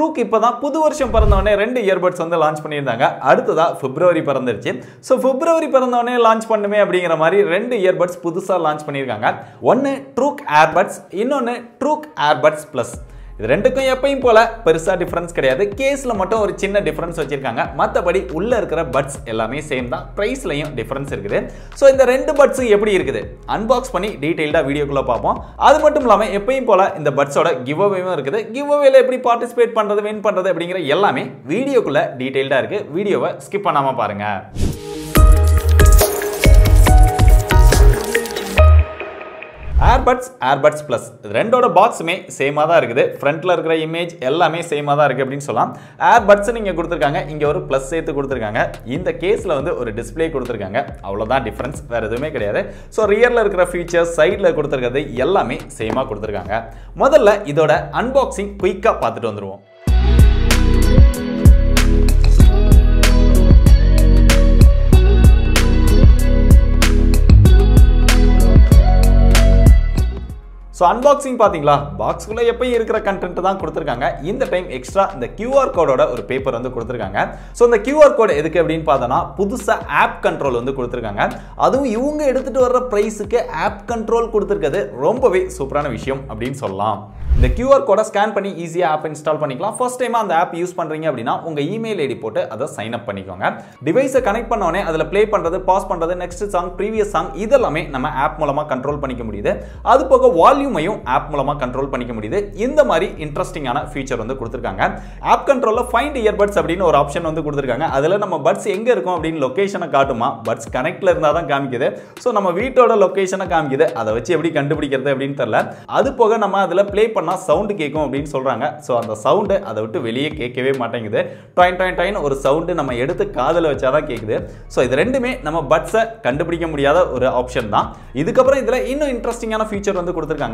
Truke இப்பதான் புது வருஷம் பிறந்தவனே ரெண்டு இயர்பட்ஸ் வந்து லான்ச் பண்ணியிருந்தாங்க. அடுத்ததா பிப்ரவரி பிறந்துருச்சு. ஸோ பிப்ரவரி பிறந்தவனே லான்ச் பண்ணுமே அப்படிங்கிற மாதிரி ரெண்டு இயர்பட்ஸ் புதுசா லான்ச் பண்ணியிருக்காங்க. ஒன்னு Truke ஏர்பட்ஸ், இன்னொன்னு Truke ஏர்பட்ஸ் பிளஸ். இது ரெண்டுக்கும் எப்பயும் போல பெருசா டிஃபரன்ஸ் கிடையாது. கேஸ்ல மட்டும் ஒரு சின்ன டிஃபரன்ஸ் வச்சிருக்காங்க. மற்றபடி உள்ள இருக்கிற பட்ஸ் எல்லாமே சேம் தான். பிரைஸ்லயும் டிஃபரன்ஸ் இருக்குது. ஸோ இந்த ரெண்டு பட்ஸ் எப்படி இருக்குது அன்பாக்ஸ் பண்ணி டீடைல்டா வீடியோக்குள்ள பார்ப்போம். அது மட்டும் இல்லாம எப்பயும் போல இந்த பட்ஸோட கிவ் அவேவும் இருக்குது. கிவ் அவேல எப்படி பார்ட்டிசிபேட் பண்றது, வின் பண்றது அப்படிங்கிற எல்லாமே வீடியோக்குள்ள டீடைல்டா இருக்கு. வீடியோவை ஸ்கிப் பண்ணாம பாருங்க. ஏர்பட்ஸ் பிளஸ் ரெண்டோட பாக்ஸுமே சேமாக தான் இருக்குது. ஃப்ரண்ட்ல இருக்கிற இமேஜ் எல்லாமே சேமாக தான் இருக்குது அப்படின்னு சொல்லலாம். ஏர்பட்ஸ் நீங்கள் கொடுத்துருக்காங்க, இங்கே ஒரு ப்ளஸ் சேர்த்து கொடுத்துருக்காங்க. இந்த கேஸில் வந்து ஒரு டிஸ்பிளே கொடுத்துருக்காங்க. அவ்வளோதான் டிஃப்ரென்ஸ், வேறு எதுவுமே கிடையாது. ஸோ ரியரில் இருக்கிற ஃபீச்சர்ஸ், சைடில் கொடுத்துருக்கிறது எல்லாமே சேமாக கொடுத்துருக்காங்க. முதல்ல இதோட அன்பாக்சிங் குயிக்காக பார்த்துட்டு வந்துடுவோம். ஸோ அன்பாக்சிங் பார்த்தீங்களா, பாக்ஸ்குள்ளே எப்பயும் இருக்கிற கண்டென்ட் தான் கொடுத்துருக்காங்க. இந்த டைம் எக்ஸ்ட்ரா இந்த QR கோடோட ஒரு பேப்பர் வந்து கொடுத்துருக்காங்க. ஸோ இந்த QR கோடு எதுக்கு அப்படின்னு பார்த்தோன்னா, புதுசாக ஆப் கண்ட்ரோல் வந்து கொடுத்துருக்காங்க. அதுவும் இவங்க எடுத்துகிட்டு வர்ற ப்ரைஸுக்கு ஆப் கண்ட்ரோல் கொடுத்துருக்கிறது ரொம்பவே சூப்பரான விஷயம் அப்படின்னு சொல்லலாம். இந்த QR கோடை ஸ்கேன் பண்ணி ஈஸியாக ஆப் இன்ஸ்டால் பண்ணிக்கலாம். ஃபர்ஸ்ட் டைமாக அந்த ஆப் யூஸ் பண்ணுறீங்க அப்படின்னா உங்கள் இமெயில் ஐடி போட்டு அதை சைன் அப் பண்ணிக்கோங்க. டிவைஸை கனெக்ட் பண்ணோடனே அதில் ப்ளே பண்ணுறது, பாஸ் பண்ணுறது, நெக்ஸ்ட் சாங், ப்ரீவியஸ் சாங் இதெல்லாமே நம்ம ஆப் மூலமாக கண்ட்ரோல் பண்ணிக்க முடியுது. அது போக வால்யூமையும் ஆப் மூலமாக கண்ட்ரோல் பண்ணிக்க முடியுது. இந்த மாதிரி இன்ட்ரெஸ்டிங்கான ஃபீச்சர் வந்து கொடுத்துருக்காங்க. ஆப் கண்ட்ரோலில் ஃபைண்ட் இயர்பட்ஸ் அப்படின்னு ஒரு ஆப்ஷன் வந்து கொடுத்துருக்காங்க. அதில் நம்ம பட்ஸ் எங்கே இருக்கும் அப்படின்னு லொக்கேஷனை காட்டுமா, பட்ஸ் கனெக்டில் இருந்தால் தான் காமிக்குது. ஸோ நம்ம வீட்டோட லொக்கேஷனை காமிக்குது. அதை வச்சு எப்படி கண்டுபிடிக்கிறது அப்படின்னு தெரியல. அது போக நம்ம அதில் ப்ளே பண்ணால் சவுண்டு கேட்கும் அப்படின்னு சொல்றாங்க. ஸோ அந்த சவுண்டு அதை விட்டு வெளியே கேட்கவே மாட்டேங்குது. டாயின் டாயின் டாயின் ஒரு சவுண்டு நம்ம எடுத்து காதில் வச்சாதான் கேட்குது. ஸோ இது ரெண்டுமே நம்ம பட்ஸை கண்டுபிடிக்க முடியாத ஒரு ஆப்ஷன் தான். இதுக்கப்புறம் இதில் இன்னும் இன்ட்ரெஸ்டிங்கான ஃபீச்சர் வந்து கொடுத்துருக்காங்க.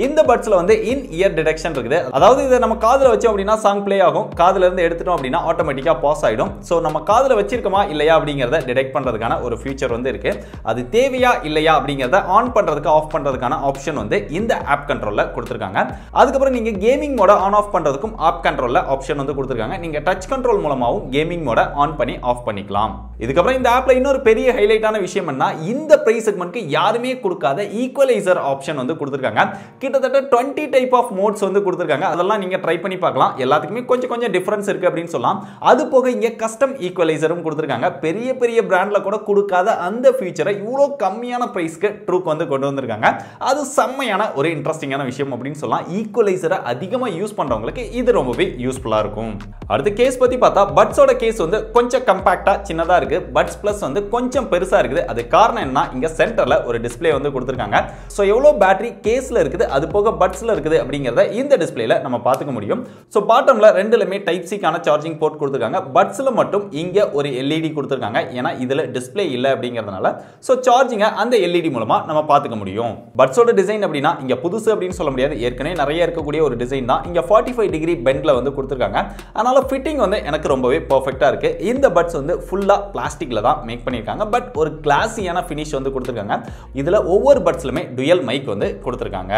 இந்த பட்ஸில் வந்து இன் இயர் டிடெக்ஷன் இருக்குது. அதாவது இதை நம்ம காதில் வச்சோம் அப்படின்னா சாங் ப்ளே ஆகும். காதில் இருந்து எடுத்துட்டோம் அப்படின்னா ஆட்டோமேட்டிக்காக பாஸ் ஆகிடும். ஸோ நம்ம காதில் வச்சிருக்கோமா இல்லையா அப்படிங்கிறத டிடெக்ட் பண்ணுறதுக்கான ஒரு ஃபீச்சர் வந்து இருக்கு. அது தேவையா இல்லையா அப்படிங்கிறத ஆன் பண்ணுறதுக்கு ஆஃப் பண்ணுறதுக்கான ஆப்ஷன் வந்து இந்த ஆப் கண்ட்ரோலில் கொடுத்துருக்காங்க. அதுக்கப்புறம் நீங்க கேமிங் மோட ஆன் ஆஃப் பண்றதுக்கும் ஆப் கண்ட்ரோல்ல ஆப்ஷன் வந்து கொடுத்திருக்காங்க. நீங்க touch control மூலமாவும் gaming Modi on பண்ணி ஆஃப் பண்ணிக்கலாம். இதுக்கப்புறம் இந்த ஆப்ல இன்னொரு பெரிய ஹைலைட்டான விஷயம் என்ன, இந்த பிரைஸ் செக்மென்ட்க்கு யாருமே கொடுக்காத ஈக்குவலைசர் ஆப்ஷன் வந்து கொடுத்திருக்காங்க. கிட்டத்தட்ட 20 டைப் ஆஃப் மோட்ஸ் வந்து கொடுத்திருக்காங்க. அதெல்லாம் நீங்க ட்ரை பண்ணி பார்க்கலாம். எல்லாத்துக்குமே கொஞ்சம் டிஃபரன்ஸ் இருக்கு அப்படின்னு சொல்லலாம். அது போக இங்க கஸ்டம் ஈக்குவலைசரும் கொடுத்திருக்காங்க. பெரிய பெரிய பிராண்ட்ல கூட கொடுக்காத அந்த ஃபீச்சரை இவ்வளோ கம்மியான பிரைஸ்க்கு Truke வந்து கொண்டு வந்திருக்காங்க. அது செம்மையான ஒரு இன்ட்ரெஸ்டிங்கான விஷயம் அப்படின்னு சொல்லலாம். ஈக்குவலைசரை அதிகமா யூஸ் பண்றவங்களுக்கு இது ரொம்பவே யூஸ்ஃபுல்லா இருக்கும். அடுத்து கேஸ் பத்தி பார்த்தா, பட்ஸோட கேஸ் வந்து கொஞ்சம் கம்பாக்டா சின்னதா இருக்கு. பட்ஸ் பிளஸ் வந்து கொஞ்சம் பெருசா இருக்குது. அது காரணம் என்ன, இங்க சென்டர்ல ஒரு டிஸ்ப்ளே வந்து கொடுத்திருக்காங்க. சோ எவ்வளவு பேட்டரி கேஸ்ல இருக்குது, அது போக பட்ஸ்ல இருக்குது அப்படிங்கறத இந்த டிஸ்ப்ளேல நம்ம பாத்துக்க முடியும். சோ பாட்டம்ல ரெண்டுலமே டைப் சி கான சார்ஜிங் போர்ட் கொடுத்திருக்காங்க. பட்ஸ்ல மட்டும் இங்க ஒரு LED கொடுத்திருக்காங்க. ஏன்னா இதுல டிஸ்ப்ளே இல்ல அப்படிங்கறதுனால சோ சார்ஜிங்க அந்த LED மூலமா நம்ம பாத்துக்க முடியும். பட்ஸோட டிசைன் அப்படினா இங்க புதுசு அப்படின்னு சொல்ல முடியாது. ஏற்கனவே நிறைய இருக்கக்கூடிய ஒரு டிசைன் தான். இங்க 45 டிகிரி பெண்ட்ல வந்து கொடுத்திருக்காங்க. அதனால ஃபிட்டிங் வந்து எனக்கு ரொம்பவே பெர்ஃபெக்ட்டா இருக்கு. இந்த பட்ஸ் வந்து ஃபுல்லா பிளாஸ்டிக்ல தான் மேக் பண்ணிருக்காங்க. பட் ஒரு கிளாஸியான ஃபினிஷ் வந்து கொடுத்திருக்காங்க. இதுல ஒவ்வொரு பட்ஸ்லமே டுயல் மைக் வந்து கொடுத்திருக்காங்க.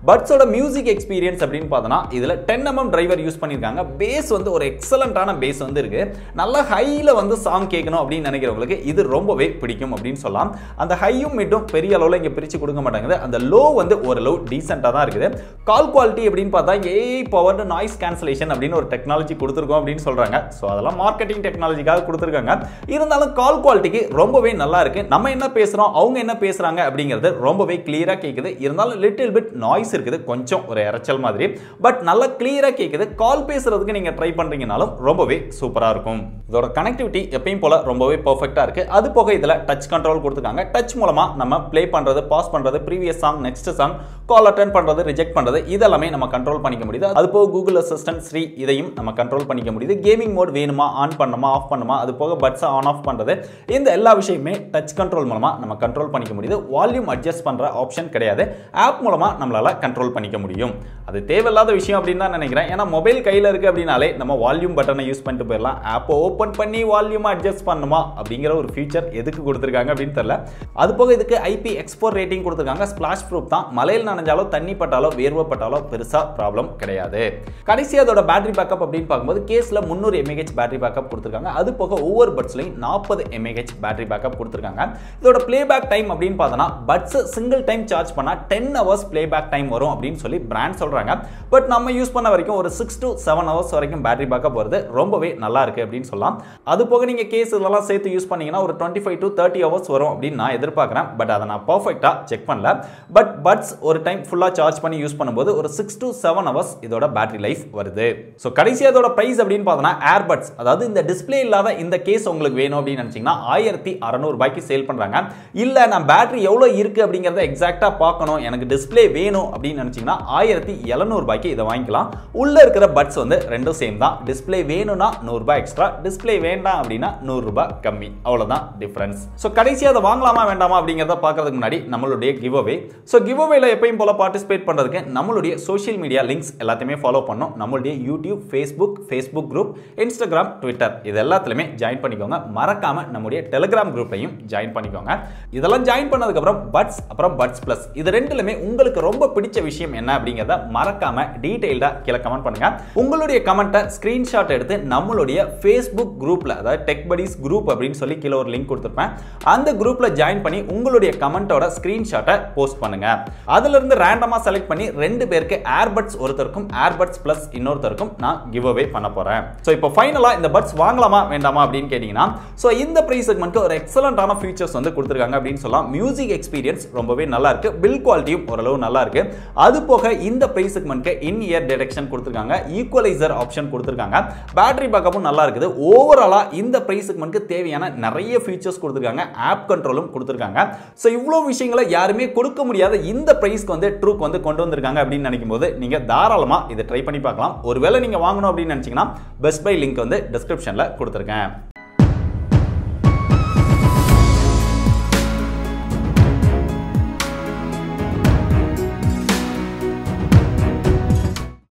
பட்ஸோட மியூசிக் எக்ஸ்பீரியன்ஸ் அப்படின்னு பார்த்தோம்னா இதுல 10mm டிரைவர் யூஸ் பண்ணிருக்காங்க. பேஸ் வந்து ஒரு எக்ஸலண்டான பேஸ் வந்து இருக்கு. நல்ல ஹைல வந்து சாங் கேட்கணும் அப்படின்னு நினைக்கிறவங்களுக்கு இது ரொம்பவே பிடிக்கும் அப்படின்னு சொல்லலாம். அந்த ஹையும் மிட்டும் பெரிய அளவுல இங்க பிரிச்சு கொடுக்க மாட்டாங்க. அந்த லோ வந்து ஓரளவு டீசென்ட்டா தான் இருக்குது. கால் குவாலிட்டி அப்படின்னு பார்த்தா AI பவர்டு நாய்ஸ் கேன்சலேஷன் அப்படின்னு ஒரு டெக்னாலஜி கொடுத்துருக்கோம் அப்படின்னு சொல்றாங்க. ஸோ அதெல்லாம் மார்க்கெட்டிங் டெக்னாலஜிக்காக கொடுத்துருக்காங்க. இருந்தாலும் கால் குவாலிட்டிக்கு ரொம்பவே நல்லா இருக்கு. நம்ம என்ன பேசுறோம், அவங்க என்ன பேசுறாங்க அப்படிங்கிறது ரொம்பவே கிளியரா கேட்குது. இருந்தாலும் லிட்டில் பிட் நாய்ஸ் இருக்குது, கொஞ்சம் ஒரு இரைச்சல் மாதிரி. பட் நல்லா கிளியரா கேட்குது. கால் பேசுறதுக்கு நீங்க ட்ரை பண்றீங்கனாலும் ரொம்பவே சூப்பரா இருக்கும். இதோட கனெக்டிவிட்டி எப்பயும் போல ரொம்பவே பெர்ஃபெக்ட்டா இருக்கு. அது போக இதுல டச் கண்ட்ரோல் கொடுத்துருக்காங்க. டச் மூலமா நம்ம ப்ளே பண்றது, பாஸ் பண்றது, previous song, next song, call attend பண்றது, ரிஜெக்ட் பண்றது இதெல்லாமே நம்ம கண்ட்ரோல் பண்ணிக்க முடியுது. அது போக கூகுள் அசிஸ்டன்ட் ஸ்ரீ இதையும் நம்ம கண்ட்ரோல் பண்ணிக்க முடியுது. கேமிங் மோட் வேணுமா, ஆன் பண்ணணுமா, ஆஃப் பண்ணுமா, அது போக பட்ஸ் ஆன் ஆஃப் பண்றது, இந்த எல்லா விஷயமே டச் கண்ட்ரோல் மூலமா நம்ம கண்ட்ரோல் பண்ணிக்க முடியுது. வால்யூம் அட்ஜஸ்ட் பண்ற ஆப்ஷன் கிடையாது. ஆப் மூலமா நம்மளால கண்ட்ரோல் பண்ணிக்க முடியும். அது தேவையில்லாத விஷயம் அப்படின்னு தான் நினைக்கிறேன். ஏன்னா மொபைல் கையில இருக்கு அப்படினாலே நம்ம வால்யூம் பட்டனை யூஸ் பண்ணிட்டு போயிடலாம். ஆப்பை ஓபன் பண்ணி வால்யூம் அட்ஜஸ்ட் பண்ணுமா அப்படிங்கிற ஒரு ஃபீச்சர் எதுக்கு கொடுத்திருக்காங்க அப்படின்னு தெரியல. அது போக இதுக்கு IP எக்ஸ்போர்ட் ரேட்டிங் கொடுத்திருக்காங்க. ஸ்பிளாஷ் ப்ரூஃப் தான். மழையில் நனைஞ்சாலோ, தண்ணி பட்டாலோ, வேர்வை பட்டாலோ பெருசா ப்ராப்ளம் கிடையாது. கடைசியா அதோட பேட்டரி பேக்கப் அப்படின்னு பார்க்கும்போது கேஸ்ல 300 mAh பேட்டரி பேக்கப் கொடுத்திருக்காங்க. அது போக ஒவ்வொரு பட்ஸ்லயும் 40 mAh பேட்டரி பேக்கப் கொடுத்திருக்காங்க. இதோட பிளேபேக் டைம் அப்படின்னு பார்த்தனா பட்ஸ் சிங்கிள் டைம் சார்ஜ் பண்ணா 10 hours பிளேபேக் டைம் வரும் அப்படின்னு சொல்லி பிராண்ட் சொல்றாங்க. பட் நம்ம யூஸ் பண்ண வரைக்கும் ஒரு 6 to 7 hours வரைக்கும் பேட்டரி பேக்கப் வருது. ரொம்பவே நல்லா இருக்கு அப்படின்னு சொல்லலாம். அது போக நீங்க கேஸ் இதெல்லாம் சேர்த்து யூஸ் பண்ணீங்கன்னா ஒரு 25 to 30 hours வரும் அப்படின்னு நான் எதிர்பார்க்கிறேன். பட் அதை நான் பர்ஃபெக்ட்டா செக் பண்ணல. பட் பட்ஸ் ஒரு டைம் ஃபுல்லா சார்ஜ் பண்ணி யூஸ் பண்ணும்போது ஒரு 6 to 7 hours இதோட பேட்டரி லைஃப் வருது. சோ கடைசியா இதோட பிரைஸ் அப்படின்னு பார்த்தனா ஏர்பட்ஸ் அதாவது இந்த டிஸ்ப்ளே இல்லாத இந்த கேஸ் உங்களுக்கு வேணும் அப்படின்னு நினைச்சீங்கன்னா 1600 ரூபாய்க்கு சேல் பண்றாங்க. இல்ல நான் பேட்டரி எவ்வளவு இருக்கு அப்படிங்கறத எக்ஸாக்ட்டா பார்க்கணும் எனக்கு டிஸ்ப்ளே வேணும் அப்படின்னு நினைச்சீங்கன்னா 1700 ரூபாய்க்கு இதை வாங்கிக்கலாம். உள்ள இருக்கிற பட்ஸ் வந்து ரெண்டும் சேம் தான். டிஸ்ப்ளே வேணும்னா 100 ரூபாய் எக்ஸ்ட்ரா, டிஸ்ப்ளே வேண்டாம் அப்படின்னா 100 ரூபாய் கம்மி. அவ்வளவுதான் டிஃபரன்ஸ். சோ கடைசியா அதை வாங்கலாமா வேண்டாமா அப்படிங்கறத பார்க்கிறதுக்கு முன்னாடி நம்மளுடைய கிவ் அவே. சோ கிவ் அவேல எப்பவும் போல பார்ட்டிசிபேட் பண்றதுக்கு நம்மளுடைய சோஷியல் மீடியா லிங்க்ஸ் எல்லாத்தையுமே ஃபாலோ பண்ணனும். நம்மளுடைய YouTube, Facebook group, Instagram, Twitter இது எல்லாத்துலயுமே ஜாயின் பண்ணிக்கோங்க. மறக்காம நம்மளுடைய டெலிகிராம் குரூப்லயும் ஜாயின் பண்ணிக்கோங்க. இதெல்லாம் ஜாயின் பண்ணதுக்கு அப்புறம் பட்ஸ் அப்புறம் பட்ஸ் பிளஸ் இது ரெண்டுலயுமே உங்களுக்கு ரொம்ப பிடிச்ச விஷயம் என்ன அப்படிங்கறத மறக்காம டீடைல்டா கீழ கமெண்ட் பண்ணுங்க. உங்களுடைய கமெண்ட்டை ஸ்கிரீன்ஷாட் எடுத்து நம்மளுடைய ஃபேஸ்புக் குரூப்ல அதாவது டெக் படீஸ் குரூப் அப்படின்னு சொல்லி கீழ ஒரு லிங்க் கொடுத்திருப்பேன். அந்த குரூப்ல ஜாயின் பண்ணி உங்களுடைய கமெண்டோட ஸ்கிரீன்ஷாட்டை போஸ்ட் பண்ணுங்க. அதுல இருந்து ரேண்டமா செலக்ட் பண்ணி 2 பேருக்கு ஏர்பட்ஸ் ஒருத்தருக்கும் ஏர்பட்ஸ் பிளஸ் இன்னொருத்தருக்கும் நான் கிவ் அவே பண்ண போறேன். சோ இப்போ ஃபைனலா இந்த பட்ஸ் வாங்கலாமா வேண்டாமா அப்படின்னு கேட்டீங்கன்னா சோ இந்த பிரைஸ் செக்மென்ட்க்கு ஒரு எக்ஸலென்ட்டான ஃபீச்சர்ஸ் வந்து கொடுத்திருக்காங்க அப்படின்னு சொல்லலாம். மியூசிக் எக்ஸ்பீரியன்ஸ் ரொம்பவே நல்லா இருக்கு. பில் குவாலிட்டியும் ஓரளவு நல்லா இருக்கு. அது போக இந்த பிரைஸ் செக்மென்ட்க்கு இன் இயர் டிடெக்ஷன் கொடுத்திருக்காங்க. ஈக்குவலைசர் ஆப்ஷன் கொடுத்திருக்காங்க. பேட்டரி பேக்கப்பும் நல்லா இருக்குது. ஓவராலா இந்த பிரைஸ் செக்மென்ட்க்கு தேவையான நிறைய ஃபீச்சர்ஸ் கொடுத்திருக்காங்க. ஆப் கண்ட்ரோலும் கொடுத்திருக்காங்க. சோ இவ்ளோ விஷயங்களை யாருமே கொடுக்க முடியாத இந்த பிரைஸ்க்கு வந்து ட்ரூக் வந்து கொண்டு வந்திருக்காங்க அப்படின்னு நினைக்கும்போது நீங்க தாராளமா இதை ட்ரை பண்ணி பார்க்கலாம். ஒருவேளை நீங்க வாங்கணும் அப்படின்னு நினைச்சீங்கன்னா பெஸ்ட் பை லிங்க் வந்து டிஸ்கிரிப்ஷன்ல கொடுத்திருக்கேன்.